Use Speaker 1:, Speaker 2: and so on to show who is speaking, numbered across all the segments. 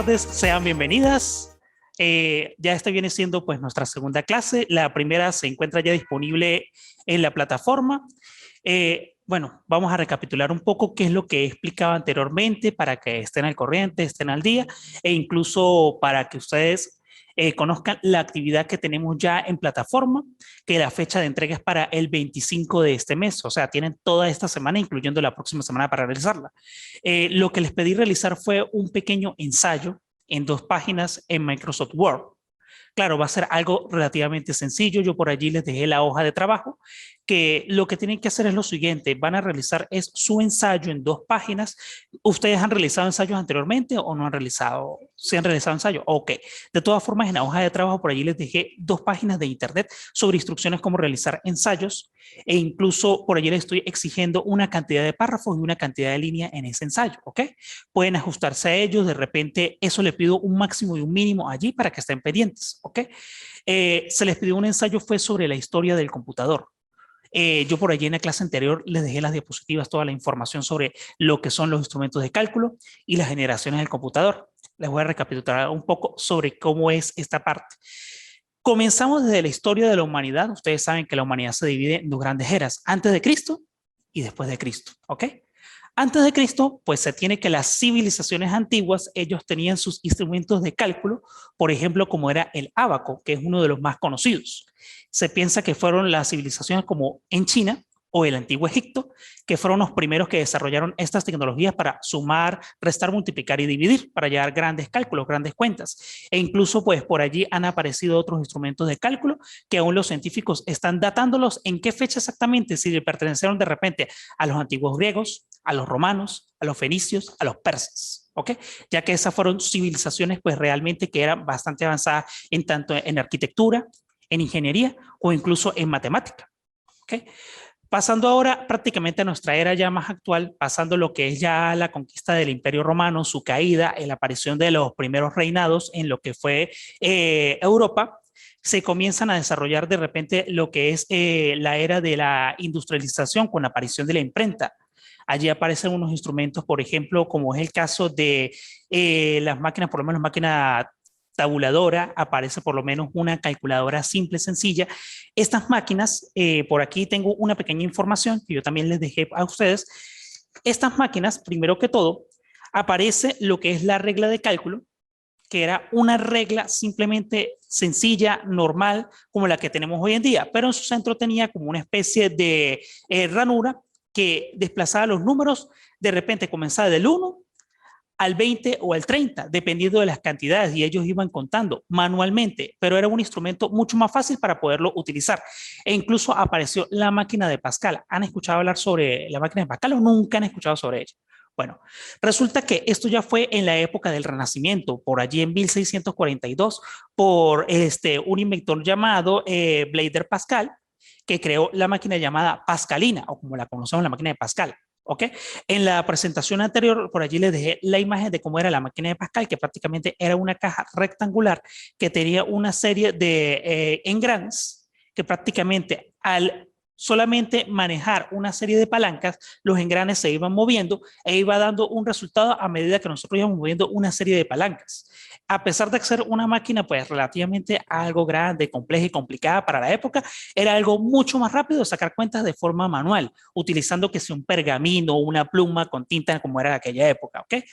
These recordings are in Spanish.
Speaker 1: tardes, sean bienvenidas. Ya esta viene siendo pues nuestra segunda clase. La primera se encuentra ya disponible en la plataforma. Bueno, vamos a recapitular un poco qué es lo que he explicado anteriormente para que estén al corriente, estén al día e incluso para que ustedes conozcan la actividad que tenemos ya en plataforma, que la fecha de entrega es para el 25 de este mes, o sea, tienen toda esta semana, incluyendo la próxima semana para realizarla. Lo que les pedí realizar fue un pequeño ensayo en 2 páginas en Microsoft Word. Claro, va a ser algo relativamente sencillo. Yo por allí les dejé la hoja de trabajo, que lo que tienen que hacer es lo siguiente. Van a realizar es su ensayo en 2 páginas. ¿Ustedes han realizado ensayos anteriormente o no han realizado? ¿Sí han realizado ensayos? Ok. De todas formas, en la hoja de trabajo por allí les dejé 2 páginas de internet sobre instrucciones cómo realizar ensayos e incluso por allí les estoy exigiendo una cantidad de párrafos y una cantidad de líneas en ese ensayo, ¿ok? Pueden ajustarse a ellos, de repente eso le pido un máximo y un mínimo allí para que estén pendientes, ¿ok? Se les pidió un ensayo, fue sobre la historia del computador. Yo por allí en la clase anterior les dejé las diapositivas, toda la información sobre lo que son los instrumentos de cálculo y las generaciones del computador. Les voy a recapitular un poco sobre cómo es esta parte. Comenzamos desde la historia de la humanidad. Ustedes saben que la humanidad se divide en 2 grandes eras, antes de Cristo y después de Cristo, ¿ok? Antes de Cristo, pues se tiene que las civilizaciones antiguas, ellos tenían sus instrumentos de cálculo, por ejemplo, como era el ábaco, que es uno de los más conocidos. Se piensa que fueron las civilizaciones como en China o el antiguo Egipto, que fueron los primeros que desarrollaron estas tecnologías para sumar, restar, multiplicar y dividir, para llevar grandes cálculos, grandes cuentas. E incluso pues por allí han aparecido otros instrumentos de cálculo que aún los científicos están datándolos en qué fecha exactamente, si le pertenecieron de repente a los antiguos griegos, a los romanos, a los fenicios, a los persas. ¿Ok? Ya que esas fueron civilizaciones pues realmente que eran bastante avanzadas en tanto en arquitectura, en ingeniería o incluso en matemática. ¿Ok? Pasando ahora prácticamente a nuestra era ya más actual, pasando lo que es ya la conquista del Imperio Romano, su caída, la aparición de los primeros reinados en lo que fue Europa, se comienzan a desarrollar de repente lo que es la era de la industrialización con la aparición de la imprenta. Allí aparecen unos instrumentos, por ejemplo, como es el caso de las máquinas, por lo menos máquina tabuladora, aparece por lo menos una calculadora simple, sencilla. Estas máquinas, por aquí tengo una pequeña información que yo también les dejé a ustedes. Estas máquinas, primero que todo, aparece lo que es la regla de cálculo, que era una regla simplemente sencilla, normal, como la que tenemos hoy en día, pero en su centro tenía como una especie de ranura que desplazaba los números, de repente comenzaba del 1 al 20 o al 30, dependiendo de las cantidades, y ellos iban contando manualmente, pero era un instrumento mucho más fácil para poderlo utilizar. E incluso apareció la máquina de Pascal. ¿Han escuchado hablar sobre la máquina de Pascal o nunca han escuchado sobre ella? Bueno, resulta que esto ya fue en la época del Renacimiento, por allí en 1642, por un inventor llamado Blaise Pascal, que creó la máquina llamada Pascalina, o como la conocemos, la máquina de Pascal. ¿Ok? En la presentación anterior, por allí les dejé la imagen de cómo era la máquina de Pascal, que prácticamente era una caja rectangular que tenía una serie de engranes que prácticamente al solamente manejar una serie de palancas, los engranes se iban moviendo e iba dando un resultado a medida que nosotros íbamos moviendo una serie de palancas. A pesar de ser una máquina pues relativamente algo grande, compleja y complicada para la época, era algo mucho más rápido de sacar cuentas de forma manual, utilizando que sea un pergamino o una pluma con tinta como era de aquella época, ¿ok?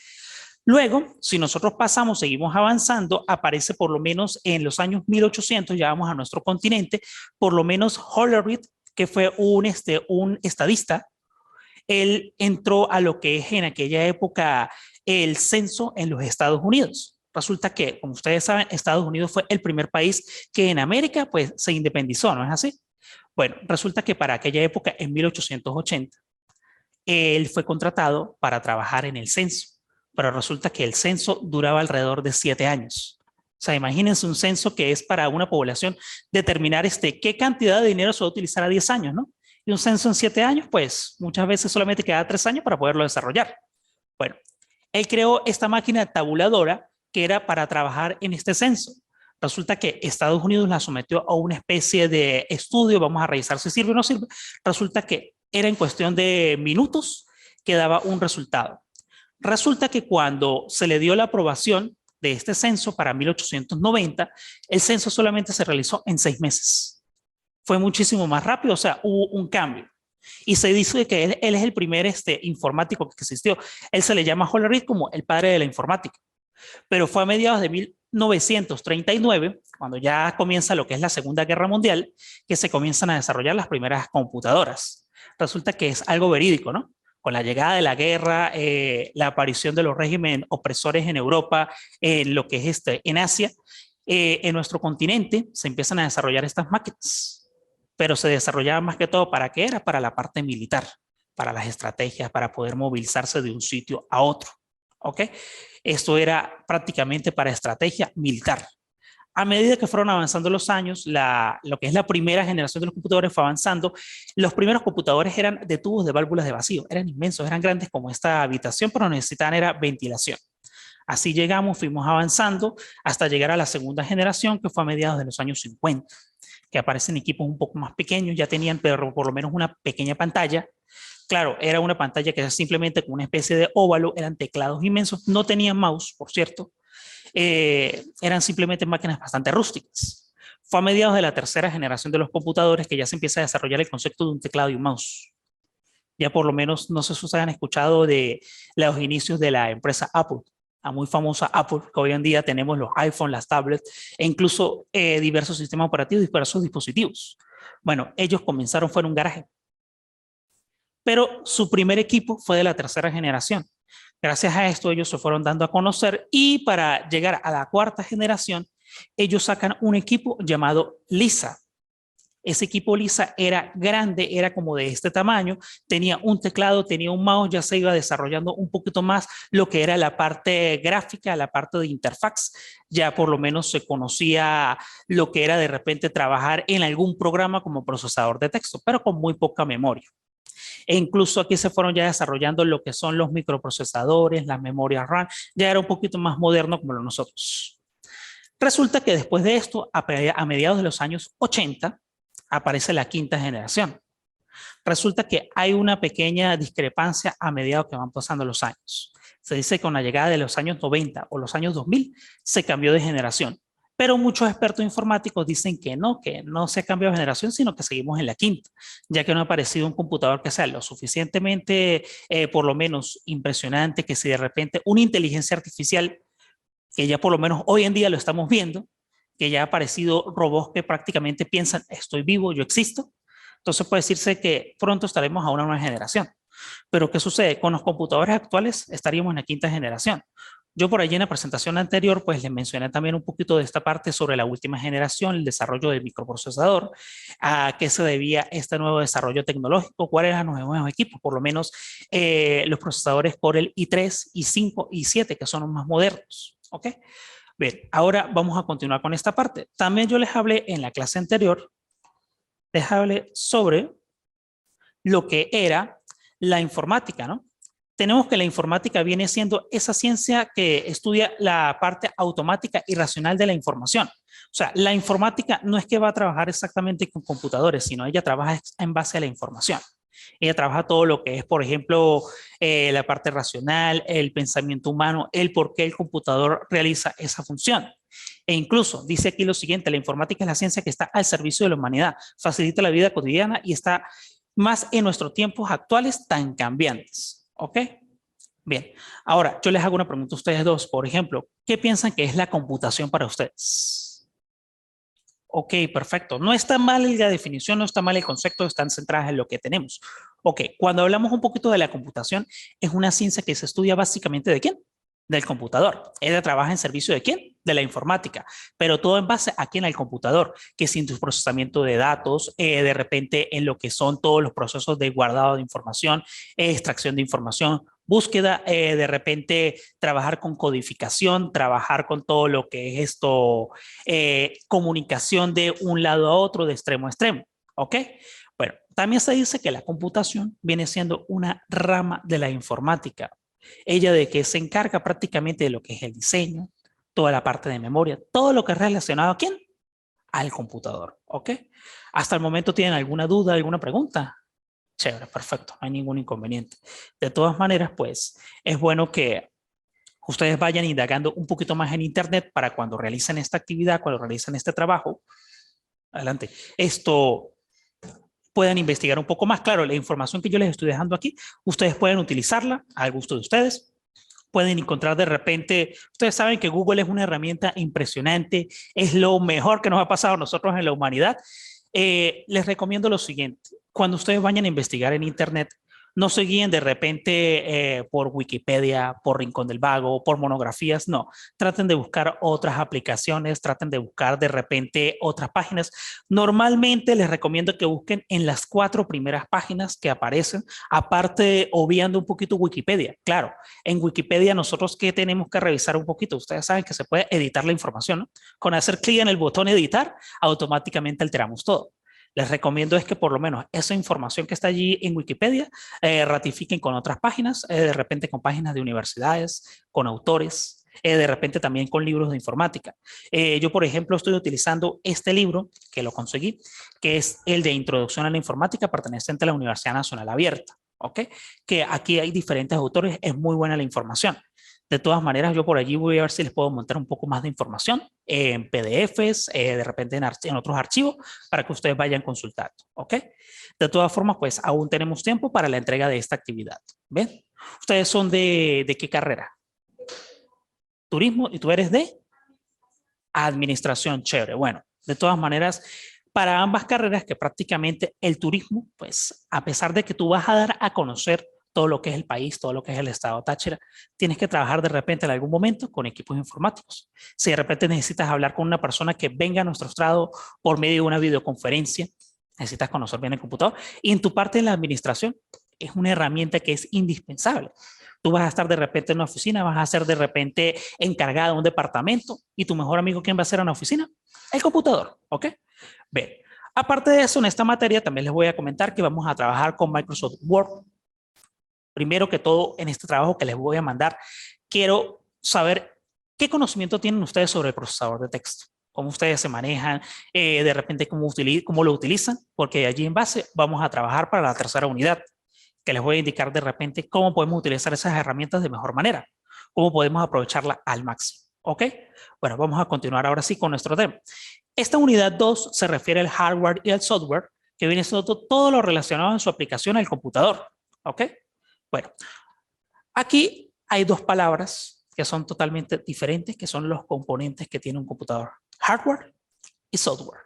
Speaker 1: Luego, si nosotros pasamos, seguimos avanzando, aparece por lo menos en los años 1800, ya vamos a nuestro continente, por lo menos Hollerith, que fue un estadista. Él entró a lo que es en aquella época el censo en los Estados Unidos. Resulta que, como ustedes saben, Estados Unidos fue el primer país que en América pues se independizó, ¿no es así? Bueno, resulta que para aquella época, en 1880, él fue contratado para trabajar en el censo, pero resulta que el censo duraba alrededor de 7 años. O sea, imagínense un censo que es para una población determinar qué cantidad de dinero se va a utilizar a 10 años, ¿no? Y un censo en 7 años, pues muchas veces solamente queda 3 años para poderlo desarrollar. Bueno, él creó esta máquina tabuladora que era para trabajar en este censo. Resulta que Estados Unidos la sometió a una especie de estudio, vamos a revisar si sirve o no sirve. Resulta que era en cuestión de minutos que daba un resultado. Resulta que cuando se le dio la aprobación de este censo para 1890, el censo solamente se realizó en 6 meses. Fue muchísimo más rápido, o sea, hubo un cambio. Y se dice que él es el primer informático que existió. Él se le llama Hollerith como el padre de la informática. Pero fue a mediados de 1939, cuando ya comienza lo que es la Segunda Guerra Mundial, que se comienzan a desarrollar las primeras computadoras. Resulta que es algo verídico, ¿no? Con la llegada de la guerra, la aparición de los regímenes opresores en Europa, lo que es en Asia, en nuestro continente se empiezan a desarrollar estas máquinas, pero se desarrollaban más que todo ¿para qué era? Para la parte militar, para las estrategias, para poder movilizarse de un sitio a otro. ¿Ok? Esto era prácticamente para estrategia militar. A medida que fueron avanzando los años, lo que es la primera generación de los computadores fue avanzando. Los primeros computadores eran de tubos de válvulas de vacío, eran inmensos, eran grandes como esta habitación, pero necesitaban era ventilación. Así llegamos, fuimos avanzando hasta llegar a la segunda generación, que fue a mediados de los años 50, que aparecen equipos un poco más pequeños, ya tenían pero por lo menos una pequeña pantalla. Claro, era una pantalla que era simplemente con una especie de óvalo, eran teclados inmensos, no tenían mouse, por cierto, eran simplemente máquinas bastante rústicas. Fue a mediados de la tercera generación de los computadores que ya se empieza a desarrollar el concepto de un teclado y un mouse. Ya por lo menos, no sé si ustedes han escuchado de los inicios de la empresa Apple, la muy famosa Apple, que hoy en día tenemos los iPhone, las tablets e incluso diversos sistemas operativos y diversos dispositivos. Bueno, ellos comenzaron, fueron un garaje, pero su primer equipo fue de la tercera generación. Gracias a esto ellos se fueron dando a conocer y para llegar a la cuarta generación, ellos sacan un equipo llamado Lisa. Ese equipo Lisa era grande, era como de este tamaño, tenía un teclado, tenía un mouse, ya se iba desarrollando un poquito más lo que era la parte gráfica, la parte de interfaz, ya por lo menos se conocía lo que era de repente trabajar en algún programa como procesador de texto, pero con muy poca memoria. E incluso aquí se fueron ya desarrollando lo que son los microprocesadores, las memorias RAM, ya era un poquito más moderno como lo nosotros. Resulta que después de esto, a mediados de los años 80, aparece la quinta generación. Resulta que hay una pequeña discrepancia a medida que van pasando los años. Se dice que con la llegada de los años 90 o los años 2000 se cambió de generación, pero muchos expertos informáticos dicen que no se ha cambiado de generación, sino que seguimos en la quinta, ya que no ha aparecido un computador que sea lo suficientemente, por lo menos, impresionante, que si de repente una inteligencia artificial, que ya por lo menos hoy en día lo estamos viendo, que ya ha aparecido robots que prácticamente piensan, estoy vivo, yo existo. Entonces puede decirse que pronto estaremos a una nueva generación. Pero ¿qué sucede? Con los computadores actuales estaríamos en la quinta generación. Yo por allí en la presentación anterior pues les mencioné también un poquito de esta parte sobre la última generación, el desarrollo del microprocesador, a qué se debía este nuevo desarrollo tecnológico, cuáles eran los nuevos equipos, por lo menos los procesadores Corel i3, i5, i7, que son los más modernos. ¿Ok? Bien, ahora vamos a continuar con esta parte. También yo les hablé en la clase anterior, les hablé sobre lo que era la informática, ¿no? Tenemos que la informática viene siendo esa ciencia que estudia la parte automática y racional de la información. O sea, la informática no es que va a trabajar exactamente con computadores, sino ella trabaja en base a la información. Ella trabaja todo lo que es, por ejemplo, la parte racional, el pensamiento humano, el por qué el computador realiza esa función. E incluso dice aquí lo siguiente, la informática es la ciencia que está al servicio de la humanidad, facilita la vida cotidiana y está más en nuestros tiempos actuales tan cambiantes. ¿Ok? Bien, ahora yo les hago una pregunta a ustedes dos. Por ejemplo, ¿qué piensan que es la computación para ustedes? Ok, perfecto. No está mal la definición, no está mal el concepto, están centradas en lo que tenemos. Ok, cuando hablamos un poquito de la computación, es una ciencia que se estudia básicamente ¿de quién? Del computador. Ella trabaja en servicio ¿de quién? De la informática, pero todo en base a quién, al computador, que sin tu procesamiento de datos, de repente en lo que son todos los procesos de guardado de información, extracción de información, búsqueda, de repente trabajar con codificación, trabajar con todo lo que es esto, comunicación de un lado a otro, de extremo a extremo, ¿ok? Bueno, también se dice que la computación viene siendo una rama de la informática. Ella de que se encarga prácticamente de lo que es el diseño, toda la parte de memoria, todo lo que es relacionado a quién, al computador, ¿ok? Hasta el momento tienen alguna duda, alguna pregunta. Chévere, perfecto, no hay ningún inconveniente. De todas maneras, pues es bueno que ustedes vayan indagando un poquito más en Internet para cuando realicen esta actividad, cuando realicen este trabajo, adelante, esto puedan investigar un poco más. Claro, la información que yo les estoy dejando aquí, ustedes pueden utilizarla al gusto de ustedes. Pueden encontrar de repente, ustedes saben que Google es una herramienta impresionante, es lo mejor que nos ha pasado a nosotros en la humanidad. Les recomiendo lo siguiente, cuando ustedes vayan a investigar en Internet, no se guíen de repente por Wikipedia, por Rincón del Vago, por monografías, no. Traten de buscar otras aplicaciones, traten de buscar de repente otras páginas. Normalmente les recomiendo que busquen en las 4 primeras páginas que aparecen, aparte obviando un poquito Wikipedia. Claro, en Wikipedia nosotros que tenemos que revisar un poquito, ustedes saben que se puede editar la información, ¿no? Con hacer clic en el botón editar, automáticamente alteramos todo. Les recomiendo es que por lo menos esa información que está allí en Wikipedia ratifiquen con otras páginas, de repente con páginas de universidades, con autores, de repente también con libros de informática. Yo, por ejemplo, estoy utilizando este libro que lo conseguí, que es el de Introducción a la Informática perteneciente a la Universidad Nacional Abierta. ¿Ok? Que aquí hay diferentes autores, es muy buena la información. De todas maneras, yo por allí voy a ver si les puedo montar un poco más de información en PDFs, de repente en otros archivos, para que ustedes vayan consultando, ¿ok? De todas formas, pues aún tenemos tiempo para la entrega de esta actividad, ¿ven? ¿Ustedes son de qué carrera? Turismo, y tú eres de administración, chévere. Bueno, de todas maneras, para ambas carreras, que prácticamente el turismo, pues a pesar de que tú vas a dar a conocer todo lo que es el país, todo lo que es el estado Táchira, tienes que trabajar de repente en algún momento con equipos informáticos. Si de repente necesitas hablar con una persona que venga a nuestro estrado por medio de una videoconferencia, necesitas conocer bien el computador. Y en tu parte de la administración, es una herramienta que es indispensable. Tú vas a estar de repente en una oficina, vas a ser de repente encargado de un departamento y tu mejor amigo, ¿quién va a ser en la oficina? El computador, ¿ok? Bien. Aparte de eso, en esta materia también les voy a comentar que vamos a trabajar con Microsoft Word. Primero que todo, en este trabajo que les voy a mandar, quiero saber qué conocimiento tienen ustedes sobre el procesador de texto, cómo ustedes se manejan, de repente cómo lo utilizan, porque allí en base vamos a trabajar para la tercera unidad, que les voy a indicar de repente cómo podemos utilizar esas herramientas de mejor manera, cómo podemos aprovecharla al máximo. ¿Ok? Bueno, vamos a continuar ahora sí con nuestro tema. Esta unidad 2 se refiere al hardware y al software, que viene siendo todo lo relacionado en su aplicación al computador. ¿Ok? Bueno, aquí hay 2 palabras que son totalmente diferentes, que son los componentes que tiene un computador: hardware y software.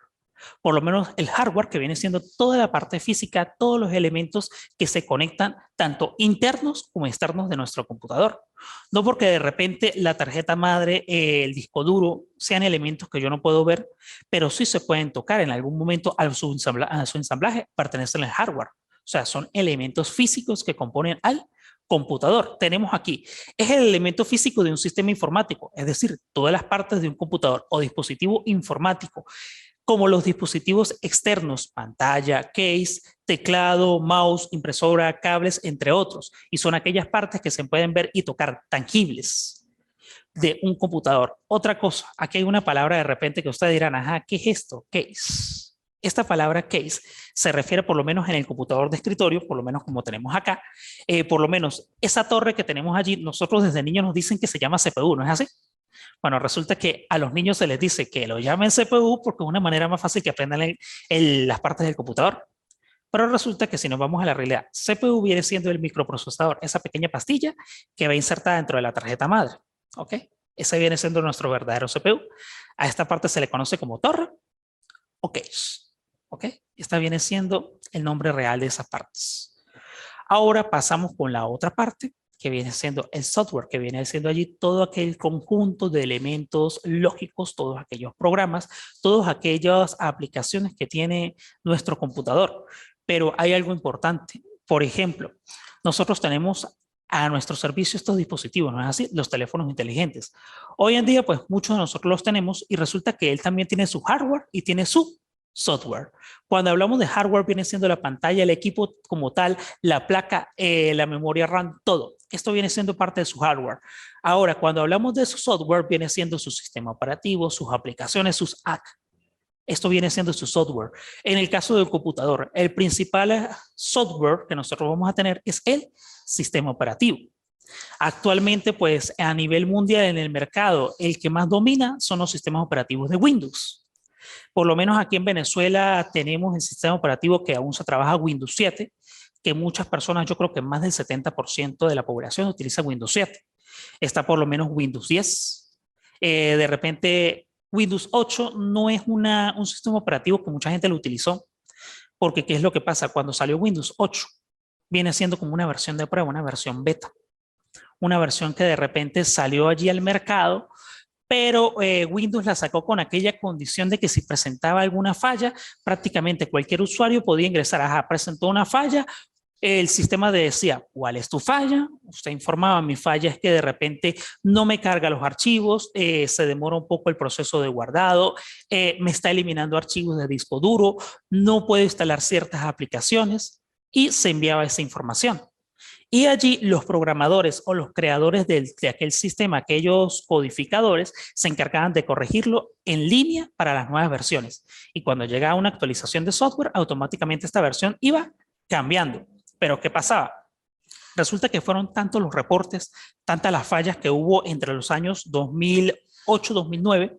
Speaker 1: Por lo menos el hardware, que viene siendo toda la parte física, todos los elementos que se conectan tanto internos como externos de nuestro computador. No porque de repente la tarjeta madre, el disco duro, sean elementos que yo no puedo ver, pero sí se pueden tocar en algún momento a su ensamblaje, pertenecen al hardware. O sea, son elementos físicos que componen al computador. Tenemos aquí, es el elemento físico de un sistema informático, es decir, todas las partes de un computador o dispositivo informático, como los dispositivos externos, pantalla, case, teclado, mouse, impresora, cables, entre otros. Y son aquellas partes que se pueden ver y tocar, tangibles, de un computador. Otra cosa, aquí hay una palabra de repente que ustedes dirán, ajá, ¿qué es esto? Case. Esta palabra case se refiere, por lo menos en el computador de escritorio, por lo menos como tenemos acá, por lo menos esa torre que tenemos allí, nosotros desde niños nos dicen que se llama CPU, ¿no es así? Bueno, resulta que a los niños se les dice que lo llamen CPU porque es una manera más fácil que aprendan las partes del computador. Pero resulta que si nos vamos a la realidad, CPU viene siendo el microprocesador, esa pequeña pastilla que va insertada dentro de la tarjeta madre. ¿Ok? Ese viene siendo nuestro verdadero CPU. A esta parte se le conoce como torre o case. ¿Ok? Esta viene siendo el nombre real de esas partes. Ahora pasamos con la otra parte, que viene siendo el software, que viene siendo allí todo aquel conjunto de elementos lógicos, todos aquellos programas, todas aquellas aplicaciones que tiene nuestro computador. Pero hay algo importante. Por ejemplo, nosotros tenemos a nuestro servicio estos dispositivos, ¿no es así? Los teléfonos inteligentes. Hoy en día, pues muchos de nosotros los tenemos y resulta que él también tiene su hardware y tiene su software. Cuando hablamos de hardware, viene siendo la pantalla, el equipo como tal, la placa, la memoria RAM, todo. Esto viene siendo parte de su hardware. Ahora, cuando hablamos de su software, viene siendo su sistema operativo, sus aplicaciones, sus apps. Esto viene siendo su software. En el caso del computador, el principal software que nosotros vamos a tener es el sistema operativo. Actualmente, pues a nivel mundial en el mercado, el que más domina son los sistemas operativos de Windows. Por lo menos aquí en Venezuela tenemos el sistema operativo que aún se trabaja Windows 7, que muchas personas, yo creo que más del 70% de la población utiliza Windows 7. Está por lo menos Windows 10. De repente, Windows 8 no es un sistema operativo que mucha gente lo utilizó, porque ¿qué es lo que pasa? Cuando salió Windows 8, viene siendo como una versión de prueba, una versión beta, una versión que de repente salió allí al mercado, pero Windows la sacó con aquella condición de que si presentaba alguna falla, prácticamente cualquier usuario podía ingresar. Ajá, presentó una falla, el sistema decía, ¿cuál es tu falla? Usted informaba, mi falla es que de repente no me carga los archivos, se demora un poco el proceso de guardado, me está eliminando archivos de disco duro, no puedo instalar ciertas aplicaciones y se enviaba esa información. Y allí los programadores o los creadores de aquel sistema, aquellos codificadores, se encargaban de corregirlo en línea para las nuevas versiones. Y cuando llegaba una actualización de software, automáticamente esta versión iba cambiando. Pero ¿qué pasaba? Resulta que fueron tantos los reportes, tantas las fallas que hubo entre los años 2008-2009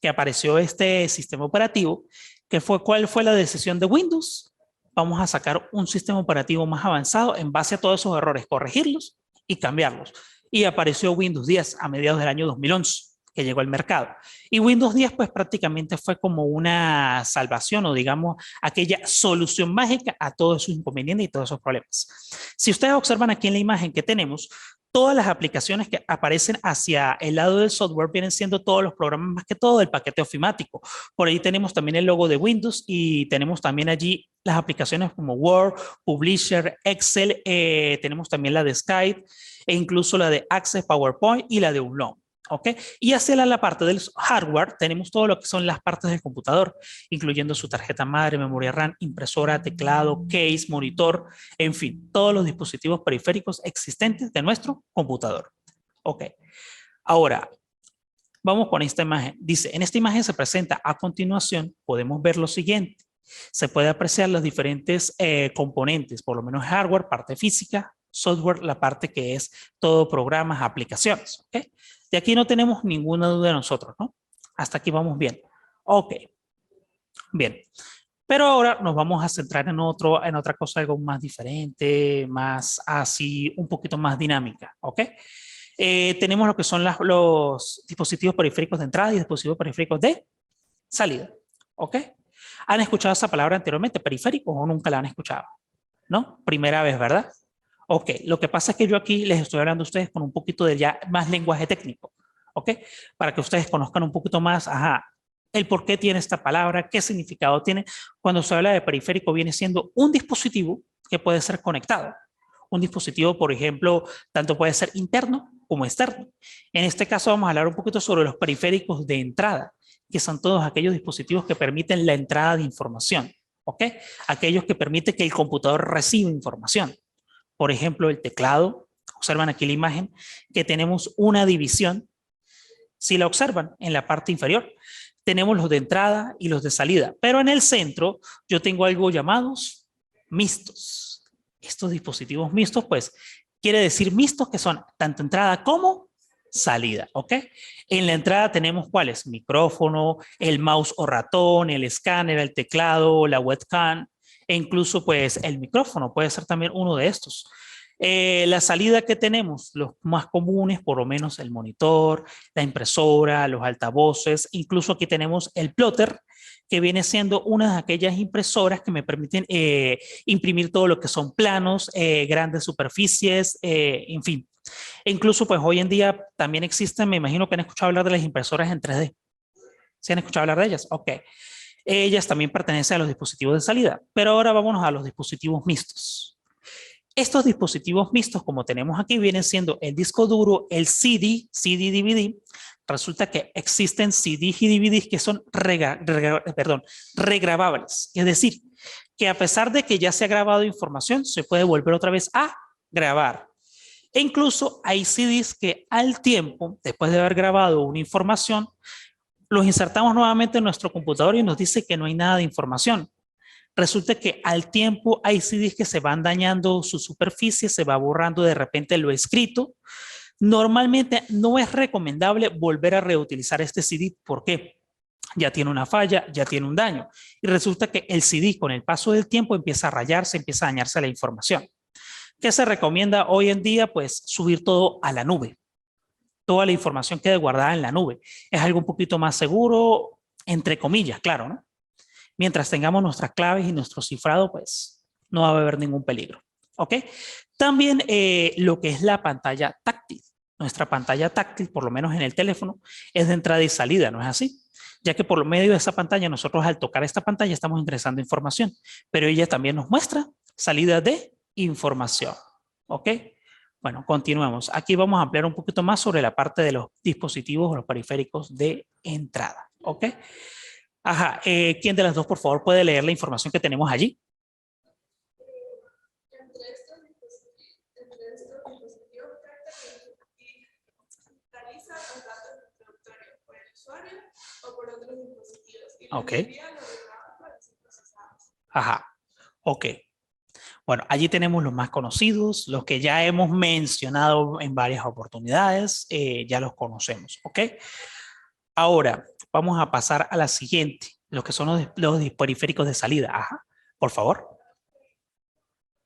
Speaker 1: que apareció este sistema operativo, que fue ¿cuál fue la decisión de Windows? Vamos a sacar un sistema operativo más avanzado en base a todos esos errores, corregirlos y cambiarlos. Y apareció Windows 10 a mediados del año 2011, que llegó al mercado. Y Windows 10 pues prácticamente fue como una salvación o digamos aquella solución mágica a todos esos inconvenientes y todos esos problemas. Si ustedes observan aquí en la imagen que tenemos, todas las aplicaciones que aparecen hacia el lado del software vienen siendo todos los programas, más que todo del paquete ofimático. Por ahí tenemos también el logo de Windows y tenemos también allí las aplicaciones como Word, Publisher, Excel, tenemos también la de Skype e incluso la de Access, PowerPoint y la de Outlook. ¿Okay? Y hacia la parte del hardware tenemos todo lo que son las partes del computador, incluyendo su tarjeta madre, memoria RAM, impresora, teclado, case, monitor, en fin, todos los dispositivos periféricos existentes de nuestro computador. Ok, ahora vamos con esta imagen. Dice, en esta imagen se presenta a continuación, podemos ver lo siguiente. Se puede apreciar los diferentes componentes, por lo menos hardware, parte física, software, la parte que es todo programas, aplicaciones. ¿Ok? De aquí no tenemos ninguna duda nosotros, ¿no? Hasta aquí vamos bien. Ok, bien. Pero ahora nos vamos a centrar en otra cosa, algo más diferente, más así, un poquito más dinámica, ¿ok? Tenemos lo que son los dispositivos periféricos de entrada y dispositivos periféricos de salida, ¿ok? ¿Han escuchado esa palabra anteriormente, periférico, o nunca la han escuchado? ¿No? Primera vez, ¿verdad? Ok, lo que pasa es que yo aquí les estoy hablando a ustedes con un poquito de ya más lenguaje técnico, ¿ok? Para que ustedes conozcan un poquito más, ajá, el por qué tiene esta palabra, qué significado tiene. Cuando se habla de periférico viene siendo un dispositivo que puede ser conectado. Un dispositivo, por ejemplo, tanto puede ser interno como externo. En este caso vamos a hablar un poquito sobre los periféricos de entrada, que son todos aquellos dispositivos que permiten la entrada de información, ¿ok? Aquellos que permiten que el computador reciba información. Por ejemplo, el teclado, observan aquí la imagen, que tenemos una división, si la observan en la parte inferior, tenemos los de entrada y los de salida, pero en el centro yo tengo algo llamados mixtos. Estos dispositivos mixtos, pues, quiere decir mixtos que son tanto entrada como salida, ¿ok? En la entrada tenemos cuáles, micrófono, el mouse o ratón, el escáner, el teclado, la webcam, e incluso pues el micrófono puede ser también uno de estos. La salida que tenemos, los más comunes, por lo menos el monitor, la impresora, los altavoces, incluso aquí tenemos el plotter, que viene siendo una de aquellas impresoras que me permiten imprimir todo lo que son planos, grandes superficies, en fin. E incluso pues hoy en día también existen, me imagino que han escuchado hablar de las impresoras en 3D. ¿Sí han escuchado hablar de ellas? Ok. Ellas también pertenecen a los dispositivos de salida, pero ahora vámonos a los dispositivos mixtos. Estos dispositivos mixtos, como tenemos aquí, vienen siendo el disco duro, el CD, CD-DVD. Resulta que existen CDs y DVDs que son regrabables. Es decir, que a pesar de que ya se ha grabado información, se puede volver otra vez a grabar. E incluso hay CDs que al tiempo, después de haber grabado una información, los insertamos nuevamente en nuestro computador y nos dice que no hay nada de información. Resulta que al tiempo hay CDs que se van dañando su superficie, se va borrando de repente lo escrito. Normalmente no es recomendable volver a reutilizar este CD. ¿Por qué? Ya tiene una falla, ya tiene un daño. Y resulta que el CD con el paso del tiempo empieza a rayarse, empieza a dañarse la información. ¿Qué se recomienda hoy en día? Pues subir todo a la nube. Toda la información quede guardada en la nube. Es algo un poquito más seguro, entre comillas, claro, ¿no? Mientras tengamos nuestras claves y nuestro cifrado, pues no va a haber ningún peligro. ¿Ok? También lo que es la pantalla táctil. Nuestra pantalla táctil, por lo menos en el teléfono, es de entrada y salida, ¿no es así? Ya que por medio de esa pantalla, nosotros al tocar esta pantalla estamos ingresando información, pero ella también nos muestra salida de información. ¿Ok? Bueno, continuemos. Aquí vamos a ampliar un poquito más sobre la parte de los dispositivos o los periféricos de entrada. ¿Ok? Ajá, ¿quién de las dos, por favor, puede leer la información que tenemos allí?
Speaker 2: Entre estos dispositivos capitaliza los datos introductorios por el usuario o por otros dispositivos y los envía a los ordenadores para ser procesados.
Speaker 1: Ajá, ok. Bueno, allí tenemos los más conocidos, los que ya hemos mencionado en varias oportunidades, ya los conocemos, ¿ok? Ahora, vamos a pasar a la siguiente, los que son los periféricos de salida. Ajá, por favor.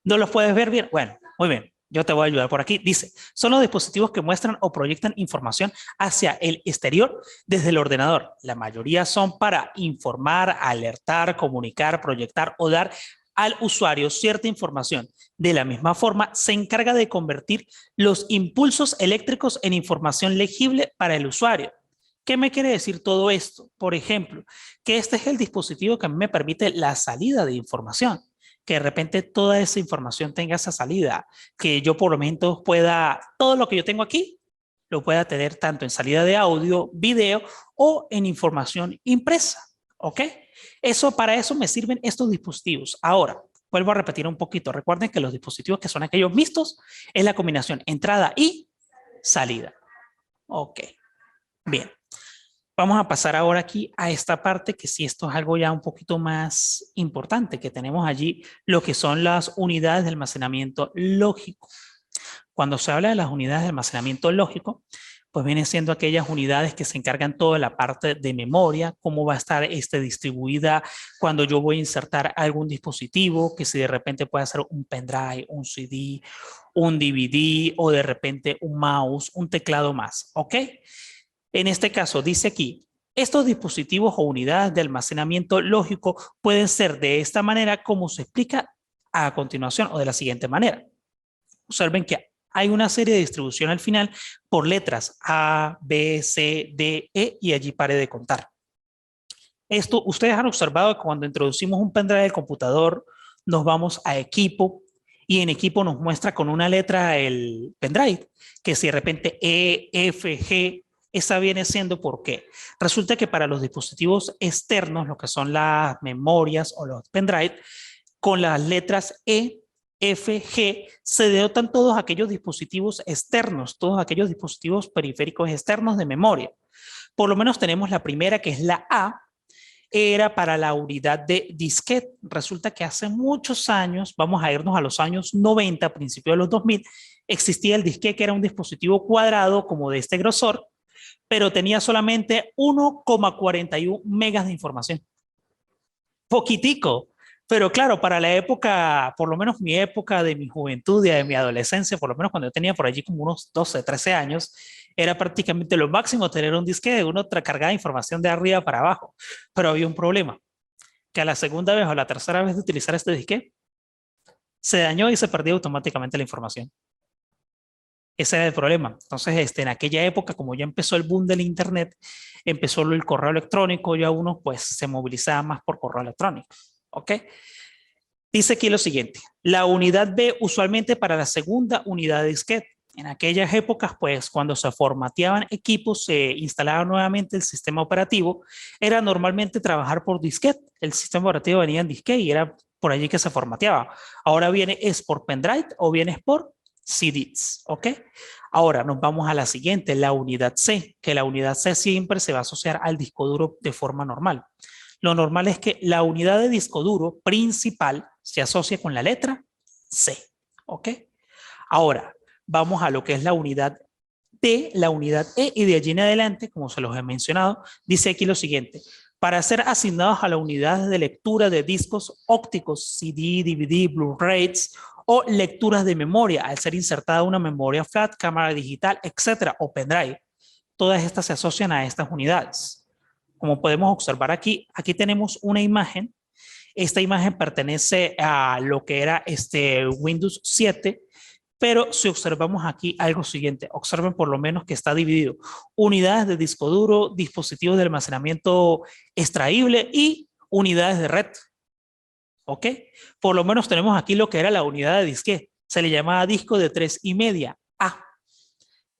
Speaker 1: ¿No los puedes ver bien? Bueno, muy bien. Yo te voy a ayudar por aquí. Dice, son los dispositivos que muestran o proyectan información hacia el exterior desde el ordenador. La mayoría son para informar, alertar, comunicar, proyectar o dar al usuario cierta información. De la misma forma, se encarga de convertir los impulsos eléctricos en información legible para el usuario. ¿Qué me quiere decir todo esto? Por ejemplo, que este es el dispositivo que a mí me permite la salida de información, que de repente toda esa información tenga esa salida, que yo por lo menos pueda, todo lo que yo tengo aquí, lo pueda tener tanto en salida de audio, video o en información impresa, ¿ok? Para eso me sirven estos dispositivos. Ahora, vuelvo a repetir un poquito. Recuerden que los dispositivos que son aquellos mixtos es la combinación entrada y salida. Ok, bien. Vamos a pasar ahora aquí a esta parte que sí, esto es algo ya un poquito más importante, que tenemos allí lo que son las unidades de almacenamiento lógico. Cuando se habla de las unidades de almacenamiento lógico, pues vienen siendo aquellas unidades que se encargan toda la parte de memoria, cómo va a estar distribuida cuando yo voy a insertar algún dispositivo, que si de repente puede ser un pendrive, un CD, un DVD o de repente un mouse, un teclado más, ¿ok? En este caso, dice aquí, estos dispositivos o unidades de almacenamiento lógico pueden ser de esta manera como se explica a continuación o de la siguiente manera. Observen que hay una serie de distribución al final por letras A, B, C, D, E y allí pare de contar. Esto, ustedes han observado que cuando introducimos un pendrive del computador, nos vamos a equipo y en equipo nos muestra con una letra el pendrive, que si de repente E, F, G, esa viene siendo ¿por qué? Resulta que para los dispositivos externos, lo que son las memorias o los pendrive, con las letras E, F, G, se denotan todos aquellos dispositivos externos, todos aquellos dispositivos periféricos externos de memoria. Por lo menos tenemos la primera, que es la A, era para la unidad de disquete. Resulta que hace muchos años, vamos a irnos a los años 90, principios de los 2000, existía el disquete, que era un dispositivo cuadrado como de este grosor, pero tenía solamente 1,41 megas de información. Poquitico. Pero claro, para la época, por lo menos mi época de mi juventud y de mi adolescencia, por lo menos cuando yo tenía por allí como unos 12, 13 años, era prácticamente lo máximo tener un disque de uno cargada información de arriba para abajo. Pero había un problema, que a la segunda vez o la tercera vez de utilizar este disque, se dañó y se perdió automáticamente la información. Ese era el problema. Entonces, en aquella época, como ya empezó el boom del internet, empezó el correo electrónico, ya uno pues se movilizaba más por correo electrónico. ¿Ok? Dice aquí lo siguiente, la unidad B usualmente para la segunda unidad de disquete. En aquellas épocas, pues, cuando se formateaban equipos, se instalaba nuevamente el sistema operativo, era normalmente trabajar por disquete. El sistema operativo venía en disquete y era por allí que se formateaba. Ahora viene es por pendrive o viene por CDs, ¿ok? Ahora nos vamos a la siguiente, la unidad C, que la unidad C siempre se va a asociar al disco duro de forma normal. lo normal es que la unidad de disco duro principal se asocie con la letra C, ¿ok? Ahora, vamos a lo que es la unidad D, la unidad E, y de allí en adelante, como se los he mencionado, dice aquí lo siguiente: para ser asignados a la unidad de lectura de discos ópticos, CD, DVD, Blu-rays o lecturas de memoria, al ser insertada una memoria flat, cámara digital, etcétera, o pendrive, todas estas se asocian a estas unidades. Como podemos observar aquí, aquí tenemos una imagen. Esta imagen pertenece a lo que era Windows 7, pero si observamos aquí algo siguiente, observen por lo menos que está dividido: unidades de disco duro, dispositivos de almacenamiento extraíble y unidades de red. ¿Ok? Por lo menos tenemos aquí lo que era la unidad de disquete. Se le llamaba disco de 3,5 A.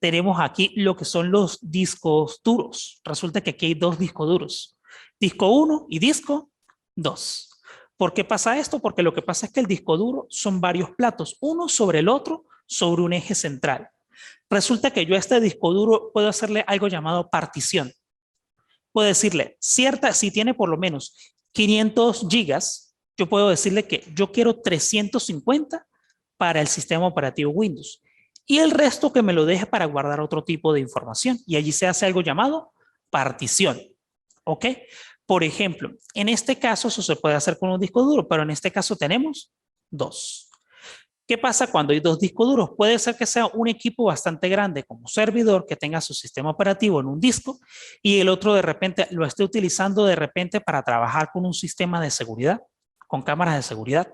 Speaker 1: Tenemos aquí lo que son los discos duros. Resulta que aquí hay dos discos duros: disco 1 y disco 2. ¿Por qué pasa esto? Porque lo que pasa es que el disco duro son varios platos, uno sobre el otro, sobre un eje central. Resulta que yo a este disco duro puedo hacerle algo llamado partición. Puedo decirle, si tiene por lo menos 500 gigas, yo puedo decirle que yo quiero 350 para el sistema operativo Windows y el resto que me lo deje para guardar otro tipo de información, y allí se hace algo llamado partición. ¿Ok? Por ejemplo, en este caso eso se puede hacer con un disco duro, pero en este caso tenemos dos. ¿Qué pasa cuando hay dos discos duros? Puede ser que sea un equipo bastante grande como servidor que tenga su sistema operativo en un disco y el otro de repente lo esté utilizando de repente para trabajar con un sistema de seguridad, con cámaras de seguridad,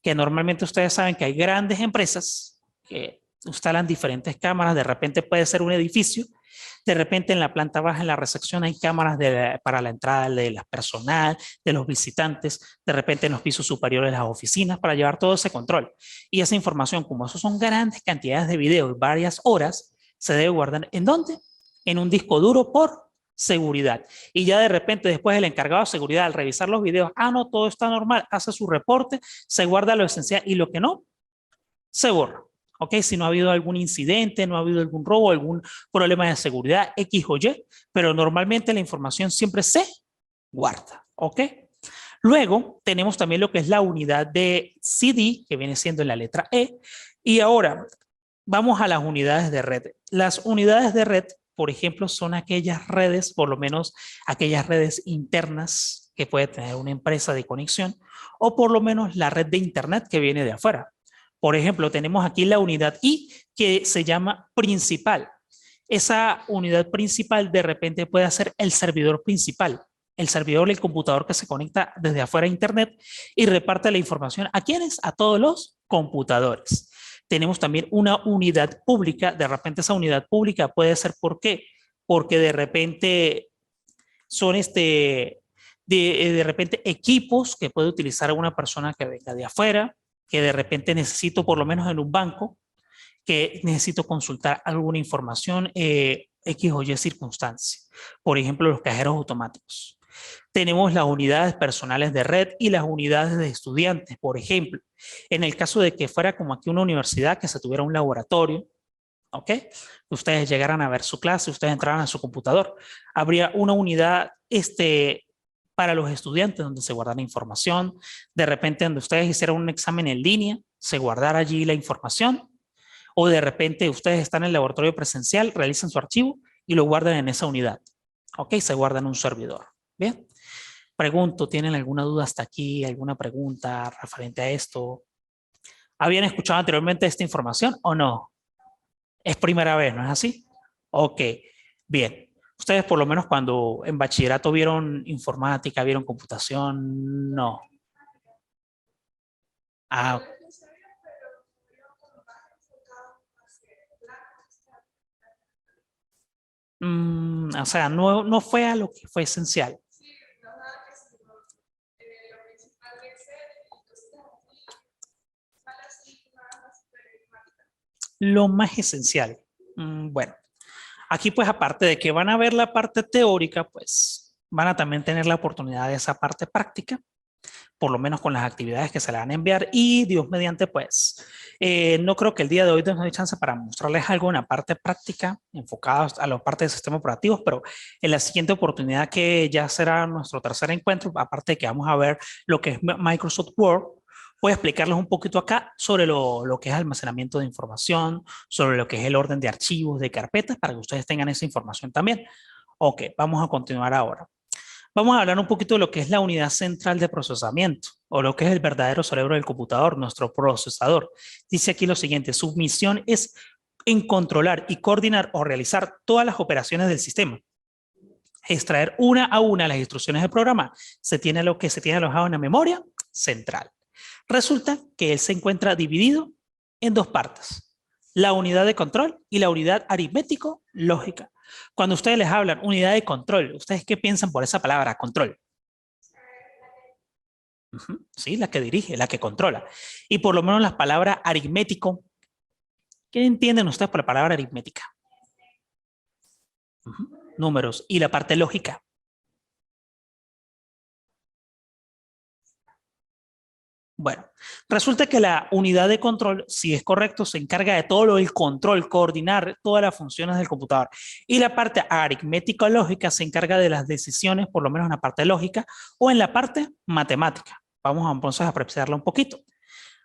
Speaker 1: que normalmente ustedes saben que hay grandes empresas que instalan diferentes cámaras. De repente puede ser un edificio, de repente en la planta baja, en la recepción, hay cámaras para la entrada de la personal, de los visitantes, de repente en los pisos superiores de las oficinas, para llevar todo ese control. Y esa información, como eso son grandes cantidades de video y varias horas, se debe guardar ¿en dónde? En un disco duro por seguridad. Y ya de repente después el encargado de seguridad, al revisar los videos, no, todo está normal, hace su reporte, se guarda lo esencial y lo que no, se borra. ¿Ok? Si no ha habido algún incidente, no ha habido algún robo, algún problema de seguridad, X o Y, pero normalmente la información siempre se guarda. ¿Ok? Luego tenemos también lo que es la unidad de CD, que viene siendo la letra E. Y ahora vamos a las unidades de red. Las unidades de red, por ejemplo, son aquellas redes, por lo menos aquellas redes internas que puede tener una empresa de conexión, o por lo menos la red de internet que viene de afuera. Por ejemplo, tenemos aquí la unidad I, que se llama principal. Esa unidad principal de repente puede ser el servidor principal, el servidor del computador que se conecta desde afuera a internet y reparte la información ¿a quiénes? A todos los computadores. Tenemos también una unidad pública. De repente esa unidad pública puede ser, ¿por qué? Porque de repente son de repente equipos que puede utilizar una persona que venga de afuera, que de repente necesito, por lo menos en un banco, que necesito consultar alguna información, X o Y circunstancia. Por ejemplo, los cajeros automáticos. Tenemos las unidades personales de red y las unidades de estudiantes. Por ejemplo, en el caso de que fuera como aquí una universidad, que se tuviera un laboratorio, ¿ok? Ustedes llegaran a ver su clase, ustedes entraran a su computador, habría una unidad para los estudiantes donde se guardara información. De repente donde ustedes hicieran un examen en línea, se guardara allí la información, o de repente ustedes están en el laboratorio presencial, realizan su archivo y lo guardan en esa unidad. ¿Ok? Se guarda en un servidor. Bien. Pregunto, ¿tienen alguna duda hasta aquí? ¿Alguna pregunta referente a esto? ¿Habían escuchado anteriormente esta información o no? Es primera vez, ¿no es así? Ok, bien. Ustedes por lo menos cuando en bachillerato vieron informática, vieron computación, no. Ah, o sea, no fue a lo que fue esencial. Lo más esencial. Bueno, aquí pues aparte de que van a ver la parte teórica, pues van a también tener la oportunidad de esa parte práctica. por lo menos con las actividades que se le van a enviar, y Dios mediante, pues, no creo que el día de hoy nos dé chance para mostrarles algo en la parte práctica, enfocada a la parte de sistemas operativos, pero en la siguiente oportunidad, que ya será nuestro tercer encuentro, aparte de que vamos a ver lo que es Microsoft Word, voy a explicarles un poquito acá sobre lo que es almacenamiento de información, sobre lo que es el orden de archivos, de carpetas, para que ustedes tengan esa información también. Ok, vamos a continuar ahora. Vamos a hablar un poquito de lo que es la unidad central de procesamiento, o lo que es el verdadero cerebro del computador, nuestro procesador. Dice aquí lo siguiente: su misión es en controlar y coordinar o realizar todas las operaciones del sistema. Extraer una a una las instrucciones del programa. Se tiene lo que se tiene alojado en la memoria central. Resulta que él se encuentra dividido en dos partes: la unidad de control y la unidad aritmético-lógica. Cuando ustedes les hablan unidad de control, ¿ustedes qué piensan por esa palabra, control? Sí, la que dirige, la que controla. Y por lo menos la palabra aritmético, ¿qué entienden ustedes por la palabra aritmética? Números. Y la parte lógica. Bueno, resulta que la unidad de control, si es correcto, se encarga de todo lo del control, coordinar todas las funciones del computador. Y la parte aritmético-lógica se encarga de las decisiones, por lo menos en la parte lógica o en la parte matemática. Vamos entonces a apreciarla un poquito.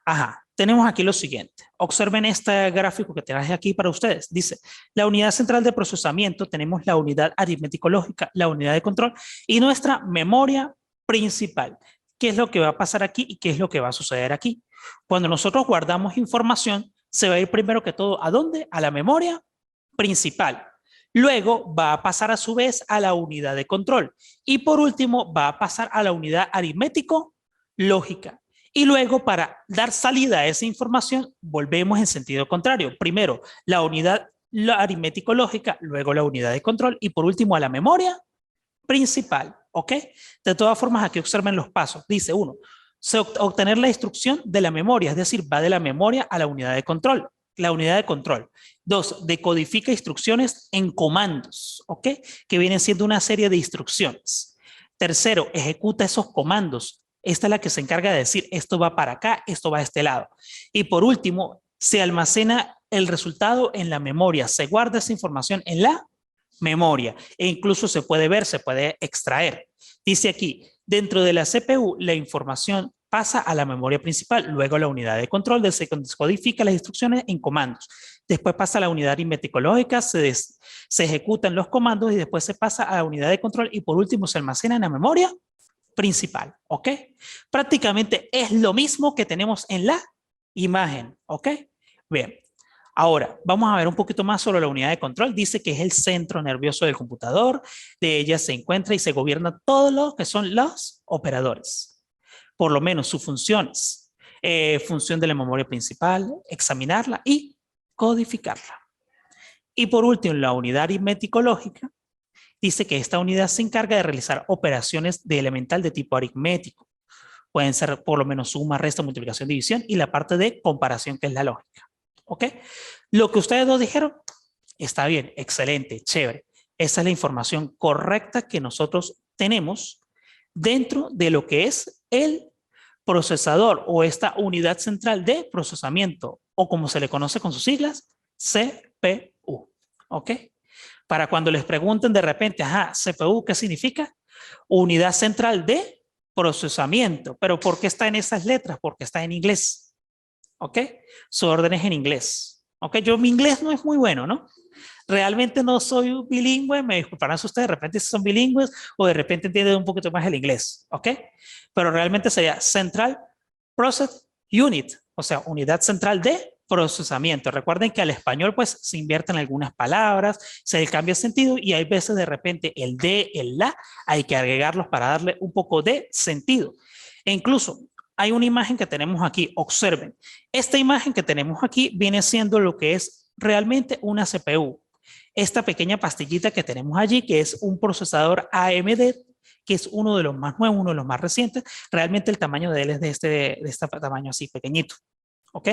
Speaker 1: Ajá, tenemos aquí lo siguiente. Observen este gráfico que traje aquí para ustedes. Dice, la unidad central de procesamiento, tenemos la unidad aritmético-lógica, la unidad de control y nuestra memoria principal. ¿Qué es lo que va a pasar aquí y qué es lo que va a suceder aquí? Cuando nosotros guardamos información, se va a ir primero que todo, ¿a dónde? A la memoria principal. Luego va a pasar a su vez a la unidad de control. Y por último va a pasar a la unidad aritmético-lógica. Y luego, para dar salida a esa información, volvemos en sentido contrario. Primero, la unidad aritmético-lógica, luego la unidad de control y por último a la memoria principal. ¿Ok? De todas formas, aquí observen los pasos. Dice uno, obtener la instrucción de la memoria, es decir, va de la memoria a la unidad de control. La unidad de control. Dos, decodifica instrucciones en comandos, ¿ok? Que vienen siendo una serie de instrucciones. Tercero, ejecuta esos comandos. Esta es la que se encarga de decir, esto va para acá, esto va a este lado. Y por último, se almacena el resultado en la memoria. Se guarda esa información en la memoria e incluso se puede ver, se puede extraer. Dice aquí, dentro de la CPU, la información pasa a la memoria principal, luego a la unidad de control, donde se codifica las instrucciones en comandos. Después pasa a la unidad aritmético-lógica, se ejecutan los comandos y después se pasa a la unidad de control y por último se almacena en la memoria principal, ¿ok? Prácticamente es lo mismo que tenemos en la imagen, ¿ok? Bien. Ahora, vamos a ver un poquito más sobre la unidad de control. Dice que es el centro nervioso del computador. De ella se encuentra y se gobierna todo lo que son los operadores. Por lo menos sus funciones. Función de la memoria principal, examinarla y codificarla. Y por último, la unidad aritmético-lógica dice que esta unidad se encarga de realizar operaciones de elemental de tipo aritmético. Pueden ser por lo menos suma, resta, multiplicación, división y la parte de comparación, que es la lógica. ¿Ok? Lo que ustedes dos dijeron está bien, excelente, chévere. Esa es la información correcta que nosotros tenemos dentro de lo que es el procesador o esta unidad central de procesamiento, o como se le conoce con sus siglas, CPU. ¿Ok? Para cuando les pregunten de repente, ajá, CPU, ¿qué significa? Unidad central de procesamiento. ¿Pero por qué está en esas letras? Porque está en inglés. ¿Ok? Su orden es en inglés. ¿Ok? Mi inglés no es muy bueno, ¿no? Realmente no soy bilingüe, me disculparán si ustedes de repente son bilingües o de repente entienden un poquito más el inglés, ¿ok? Pero realmente sería Central Process Unit, o sea, unidad central de procesamiento. Recuerden que al español pues se invierten algunas palabras, se le cambia el sentido y hay veces de repente el de, el la, hay que agregarlos para darle un poco de sentido. E incluso hay una imagen que tenemos aquí, observen. Esta imagen que tenemos aquí viene siendo lo que es realmente una CPU. Esta pequeña pastillita que tenemos allí, que es un procesador AMD, que es uno de los más nuevos, uno de los más recientes, realmente el tamaño de él es de este tamaño así, pequeñito. ¿Ok?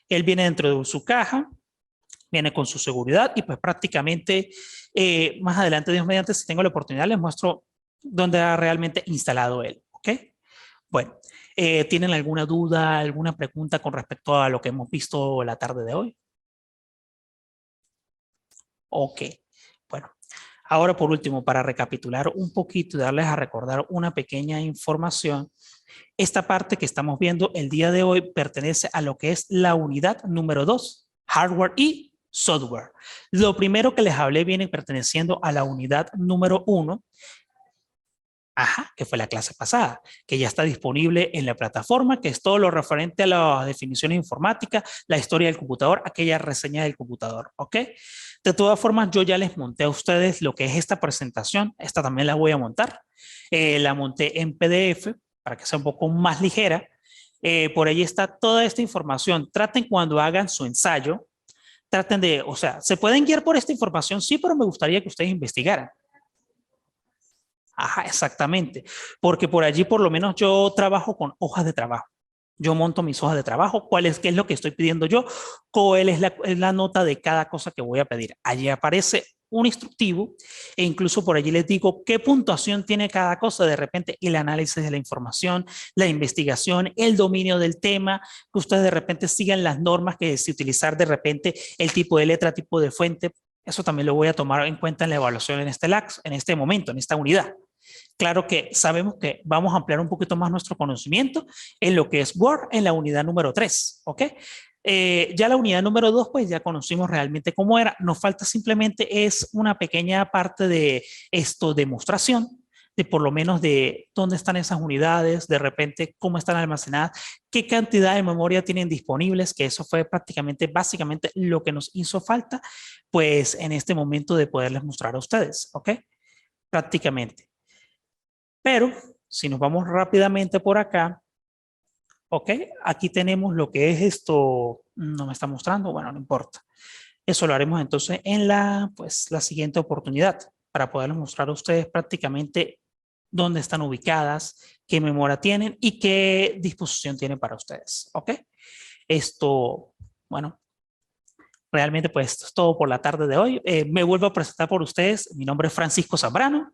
Speaker 1: Él viene dentro de su caja, viene con su seguridad y pues prácticamente más adelante, Dios mediante, si tengo la oportunidad, les muestro dónde ha realmente instalado él. ¿Ok? Bueno, ¿Tienen alguna duda, alguna pregunta con respecto a lo que hemos visto la tarde de hoy? Ok, bueno. Ahora, por último, para recapitular un poquito y darles a recordar una pequeña información, esta parte que estamos viendo el día de hoy pertenece a lo que es la unidad número 2, hardware y software. Lo primero que les hablé viene perteneciendo a la unidad número 1, que fue la clase pasada, que ya está disponible en la plataforma, que es todo lo referente a las definiciones informáticas, la historia del computador, aquella reseña del computador, ¿ok? De todas formas, yo ya les monté a ustedes lo que es esta presentación, esta también la voy a montar, la monté en PDF para que sea un poco más ligera, por ahí está toda esta información. Traten cuando hagan su ensayo, traten de, o sea, se pueden guiar por esta información, sí, pero me gustaría que ustedes investigaran. Exactamente, porque por allí por lo menos yo trabajo con hojas de trabajo. Yo monto mis hojas de trabajo, qué es lo que estoy pidiendo yo, cuál es la nota de cada cosa que voy a pedir. Allí aparece un instructivo e incluso por allí les digo qué puntuación tiene cada cosa, de repente el análisis de la información, la investigación, el dominio del tema, que ustedes de repente sigan las normas que es utilizar de repente el tipo de letra, tipo de fuente. Eso también lo voy a tomar en cuenta en la evaluación en este momento, en esta unidad. Claro que sabemos que vamos a ampliar un poquito más nuestro conocimiento en lo que es Word en la unidad número 3, ¿ok? Ya la unidad número 2, pues ya conocimos realmente cómo era. Nos falta simplemente es una pequeña parte de esto, demostración, de por lo menos de dónde están esas unidades, de repente cómo están almacenadas, qué cantidad de memoria tienen disponibles, que eso fue prácticamente, básicamente lo que nos hizo falta, pues en este momento de poderles mostrar a ustedes, ¿ok? Prácticamente. Pero si nos vamos rápidamente por acá, ok, aquí tenemos lo que es esto, no me está mostrando, bueno, no importa. Eso lo haremos entonces en la siguiente oportunidad para poderles mostrar a ustedes prácticamente dónde están ubicadas, qué memoria tienen y qué disposición tienen para ustedes, ok. Esto, bueno, realmente pues esto es todo por la tarde de hoy. Me vuelvo a presentar por ustedes, mi nombre es Francisco Zambrano.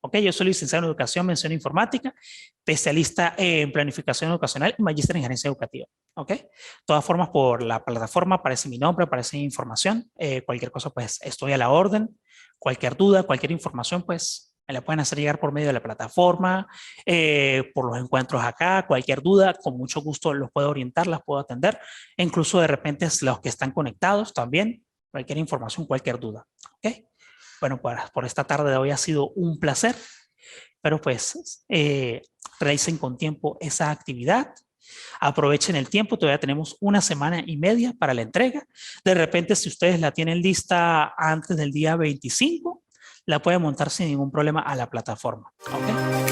Speaker 1: Ok, yo soy licenciado en Educación, Mención Informática, especialista en Planificación Educacional y magíster en Gerencia Educativa. Ok, de todas formas, por la plataforma aparece mi nombre, aparece mi información. Cualquier cosa, pues estoy a la orden. Cualquier duda, cualquier información, pues me la pueden hacer llegar por medio de la plataforma, por los encuentros acá. Cualquier duda, con mucho gusto los puedo orientar, las puedo atender. E incluso de repente los que están conectados también, cualquier información, cualquier duda. Ok. Bueno, por esta tarde de hoy ha sido un placer, pero pues realicen con tiempo esa actividad, aprovechen el tiempo, todavía tenemos una semana y media para la entrega. De repente, si ustedes la tienen lista antes del día 25, la pueden montar sin ningún problema a la plataforma. ¿Okay?